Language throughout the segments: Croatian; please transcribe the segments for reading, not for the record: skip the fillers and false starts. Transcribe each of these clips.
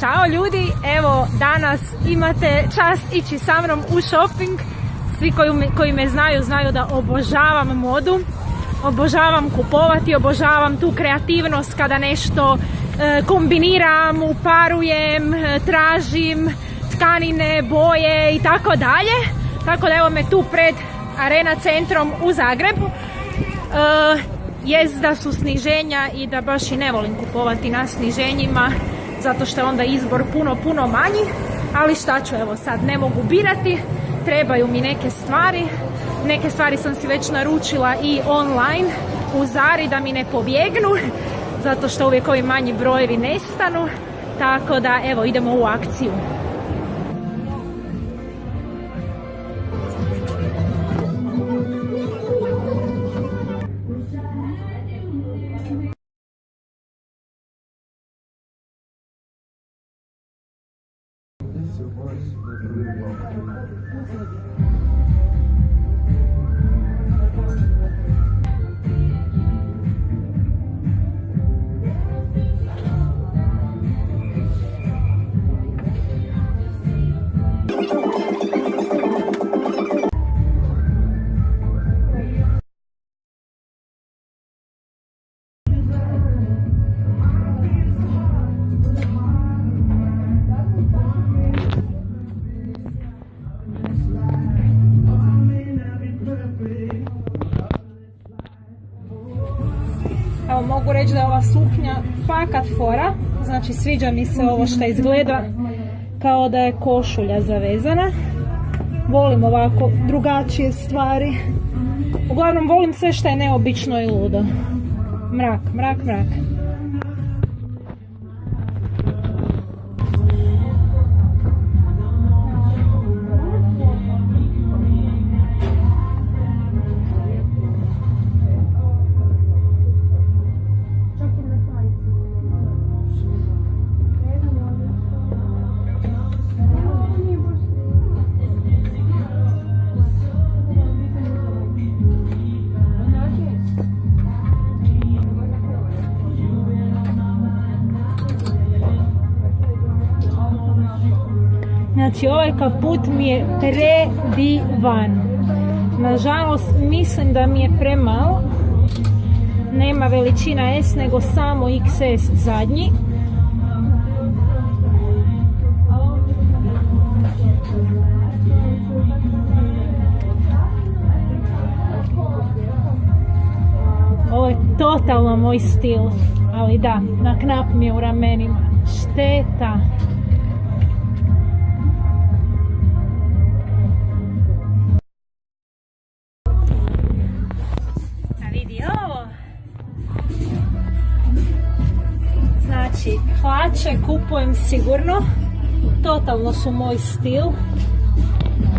Ćao ljudi, evo danas imate čast ići sa mnom u shopping. Svi koji me znaju, znaju da obožavam modu, obožavam kupovati, obožavam tu kreativnost kada nešto kombiniram, uparujem, tražim tkanine, boje i tako dalje. Tako da evo me tu pred Arena centrom u Zagrebu. Jest da su sniženja i da baš i ne volim kupovati na sniženjima, zato što je onda izbor puno manji, ali šta ću, evo sad ne mogu birati, trebaju mi neke stvari sam si već naručila i online u Zari da mi ne pobjegnu, zato što uvijek ovi manji brojevi nestanu, tako da evo idemo u akciju. Evo mogu reći da je ova suknja fakat fora, znači sviđa mi se ovo što izgleda kao da je košulja zavezana. Volim ovako drugačije stvari. Uglavnom volim sve što je neobično i ludo. Mrak. Znači ovaj kaput mi je predivan. Nažalost mislim da mi je premalo. Nema veličina S nego samo XS zadnji. Ovo je totalno moj stil. Ali da, na knap mi je u ramenima. Šteta. Znači, hlače kupujem sigurno, totalno su moj stil.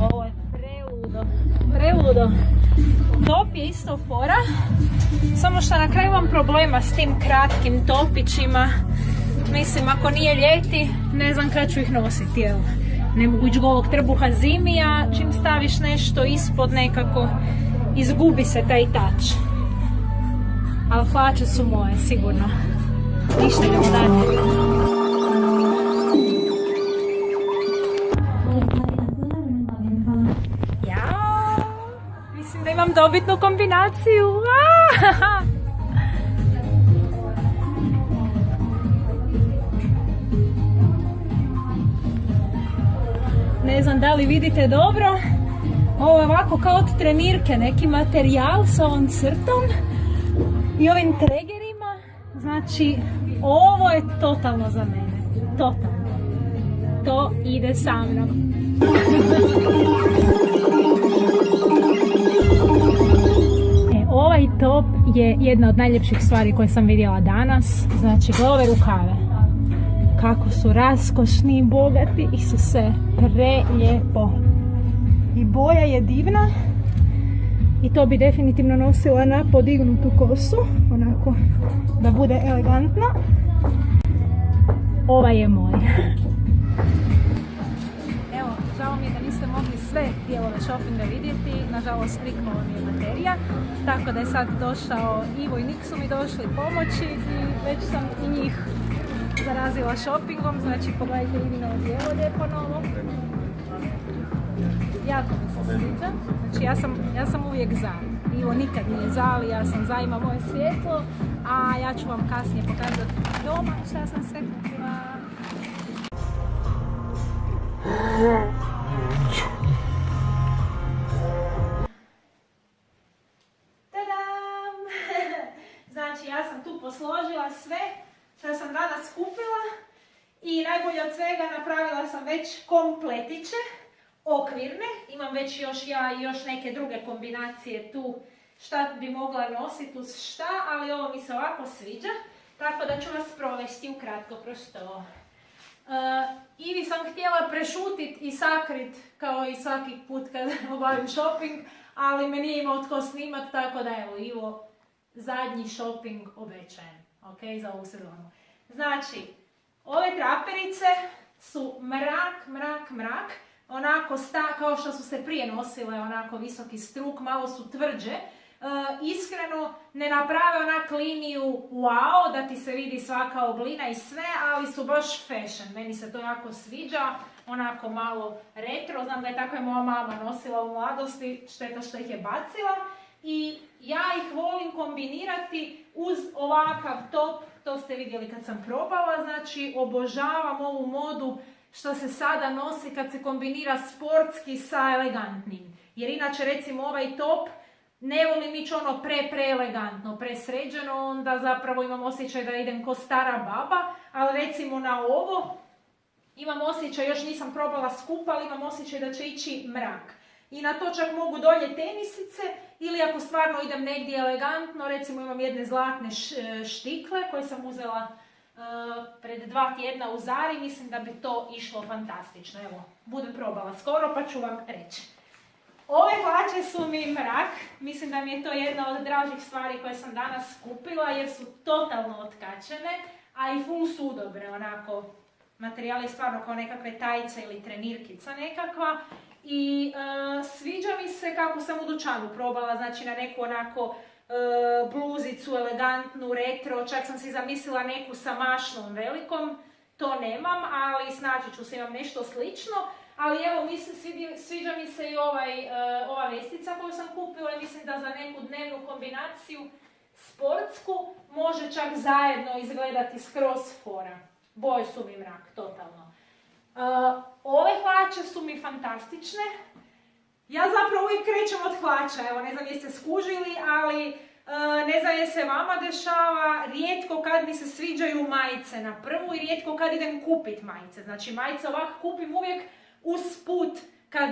Ovo je preludo. Top je isto fora, samo što na kraju imam problema s tim kratkim topićima. Mislim, ako nije ljeti, ne znam kad ću ih nositi, evo. Ne mogu ići golog trbuha zimi, a čim staviš nešto ispod nekako izgubi se taj tač. Ali hlače su moje, sigurno. Ništa idemo dalje. Jao, mislim da imam dobitnu kombinaciju. Ne znam da li vidite dobro. Ovo je ovako kao od trenirke, neki materijal s ovom crtom i ovim tregerima. Znači, ovo je totalno za mene. Totalno. To ide sa mnom. Ovaj top je jedna od najljepših stvari koje sam vidjela danas. Znači, gle ove rukave. Kako su raskošni i bogati. Isuse, prelijepo. I boja je divna. I to bi definitivno nosila na podignutu kosu, onako da bude elegantno. Ovaj je moj. Evo, žao mi je da niste mogli sve dijelove shoppinga vidjeti, nažalost kliknula mi je baterija, tako da je sad došao Ivo i Nik su mi došli pomoći i već sam i njih zarazila shoppingom, znači pogledajte Ivino odijelo lijepo novo. Jako mi se sviđa, znači ja sam uvijek za. Ivo nikad nije za, ali ja sam za, ima moje svjetlo, a ja ću vam kasnije pokazati doma šta sam sve kupila. Tadam! Znači ja sam tu posložila sve što sam danas kupila i najbolje od svega napravila sam već kompletiće okvirne. Imam već još ja i još neke druge kombinacije tu šta bi mogla nositi uz šta, ali ovo mi se ovako sviđa, tako da ću vas provesti ukratko kroz to. Ivi sam htjela prešutit i sakrit kao i svaki put kad obavim shopping, ali me nije imao tko snimat, tako da evo Ivo, zadnji shopping obećajem, ok, za ovu sezonu. Znači, ove traperice su mrak, onako kao što su se prije nosile, onako visoki struk, malo su tvrđe. Iskreno ne naprave onak liniju wow, da ti se vidi svaka oblina i sve, ali su baš fashion. Meni se to jako sviđa, onako malo retro. Znam da je tako je moja mama nosila u mladosti, šteta što ih je bacila. I ja ih volim kombinirati uz ovakav top, to ste vidjeli kad sam probala, znači obožavam ovu modu što se sada nosi kad se kombinira sportski sa elegantnim. Jer inače recimo ovaj top ne volim ići ono pre-elegantno, presređeno, onda zapravo imam osjećaj da idem ko stara baba, ali recimo na ovo imam osjećaj, još nisam probala skupa, ali imam osjećaj da će ići mrak. I na to čak mogu dolje tenisice ili ako stvarno idem negdje elegantno, recimo imam jedne zlatne štikle koje sam uzela pred 2 tjedna u Zari, mislim da bi to išlo fantastično. Evo, budem probala skoro pa ću vam reći. Ove hlače su mi mrak, mislim da mi je to jedna od dražih stvari koje sam danas kupila jer su totalno otkačene, a i full su udobne, onako, materijal je stvarno kao nekakve tajice ili trenirkica nekakva. I sviđa mi se kako sam u dućanu probala, znači na neku onako bluzicu, elegantnu, retro, čak sam si zamislila neku sa mašnom velikom, to nemam, ali snaći ću se, imam nešto slično. Ali evo, sviđa mi se i ova vestica koju sam kupila i mislim da za neku dnevnu kombinaciju sportsku može čak zajedno izgledati skroz fora. Boje su mi mrak, totalno. Ove hlače su mi fantastične. Ja zapravo uvijek krećem od hlača, evo ne znam jeste skužili, ali ne znam je se vama dešava, rijetko kad mi se sviđaju majice na prvu i rijetko kad idem kupit majice. Znači majice ovako kupim uvijek usput kad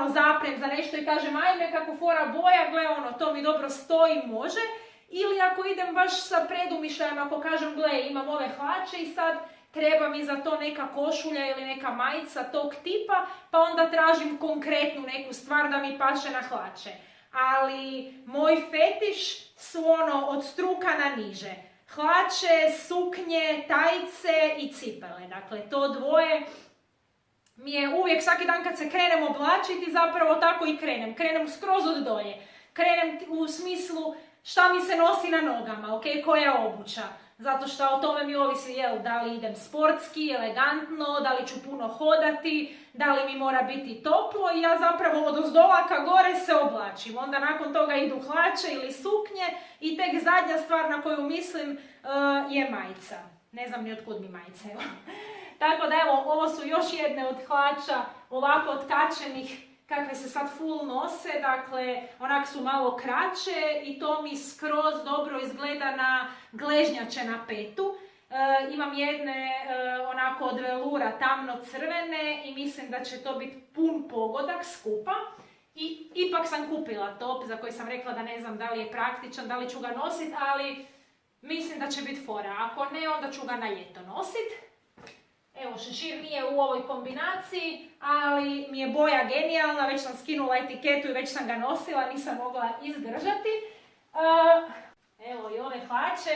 zaprem za nešto i kažem ajme kako fora boja, gle to mi dobro stoji, može. Ili ako idem baš sa predumišljajem, ako kažem gle imam ove hlače i sad treba mi za to neka košulja ili neka majica tog tipa, pa onda tražim konkretnu neku stvar da mi paše na hlače. Ali moj fetiš su od struka na niže. Hlače, suknje, tajice i cipele. Dakle, to dvoje mi je uvijek, svaki dan kad se krenem oblačiti, zapravo tako i krenem. Krenem skroz od dolje. Krenem u smislu šta mi se nosi na nogama, ok, koja obuća. Zato što o tome mi ovisi, da li idem sportski, elegantno, da li ću puno hodati, da li mi mora biti toplo i ja zapravo od ozdola ka gore se oblačim. Onda nakon toga idu hlače ili suknje i tek zadnja stvar na koju mislim je majica. Ne znam ni otkud mi majice. Tako da evo, ovo su još jedne od hlača ovako otkačenih kakve se sad full nose, dakle onak su malo kraće i to mi skroz dobro izgleda na gležnjače na petu. Imam jedne onako od velura tamno crvene i mislim da će to biti pun pogodak skupa. I ipak sam kupila top za koji sam rekla da ne znam da li je praktičan, da li ću ga nositi, ali mislim da će biti fora. Ako ne, onda ću ga na ljeto nositi. Evo, šešir nije u ovoj kombinaciji, ali mi je boja genijalna, već sam skinula etiketu i već sam ga nosila, nisam mogla izdržati. Evo i ove hlače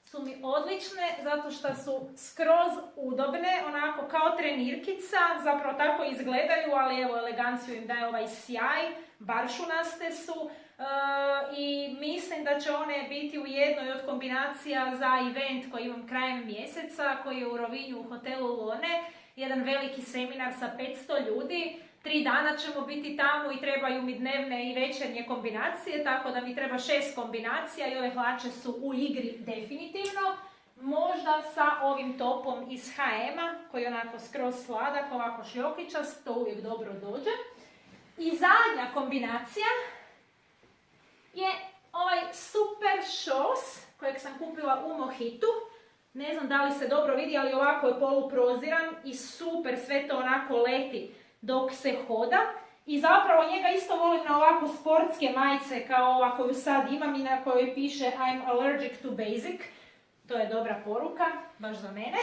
su mi odlične, zato što su skroz udobne, onako kao trenirkica, zapravo tako izgledaju, ali evo eleganciju im daje ovaj sjaj, baršunaste su. i mislim da će one biti u jednoj od kombinacija za event koji imam krajem mjeseca, koji je u Rovinju u hotelu Lone, jedan veliki seminar sa 500 ljudi. 3 dana ćemo biti tamo i trebaju mi dnevne i večernje kombinacije, tako da mi treba 6 kombinacija i ove hlače su u igri definitivno. Možda sa ovim topom iz H&M-a, koji je onako skroz sladak, ovako šljokičast, to uvijek dobro dođe. I zadnja kombinacija je ovaj super šos kojeg sam kupila u Mohitu. Ne znam da li se dobro vidi, ali ovako je poluproziran i super, sve to onako leti dok se hoda. I zapravo njega isto volim na ovako sportske majice kao ova koju sad imam i na kojoj piše I'm allergic to basic. To je dobra poruka, baš za mene.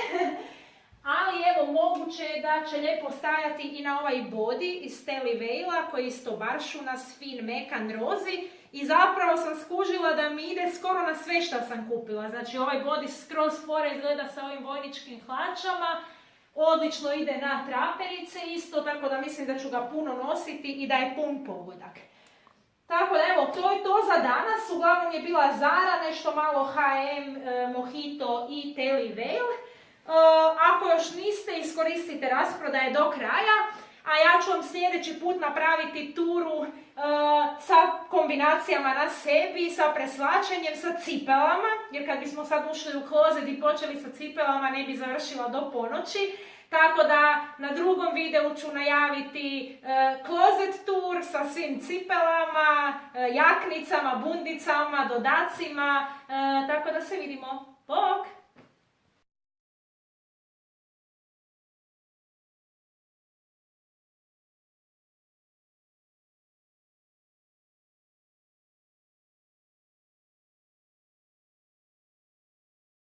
Ali evo, moguće je da će lijepo stajati i na ovaj body iz Telly Veila koji je isto baršunas, fin, mekan, rozi. I zapravo sam skužila da mi ide skoro na sve što sam kupila. Znači ovaj body skroz fora izgleda sa ovim vojničkim hlačama. Odlično ide na traperice isto, tako da mislim da ću ga puno nositi i da je pun pogodak. Tako da evo, to je to za danas. Uglavnom je bila Zara, nešto malo H&M, Mohito i Telly Veil. Ako još niste, iskoristite rasprodaje do kraja. A ja ću vam sljedeći put napraviti turu sa kombinacijama na sebi, sa preslačenjem, sa cipelama. Jer kad bismo sad ušli u klozet i počeli sa cipelama, ne bi završila do ponoći. Tako da na drugom videu ću najaviti klozet tour sa svim cipelama, jaknicama, bundicama, dodacima. Tako da se vidimo. Bok!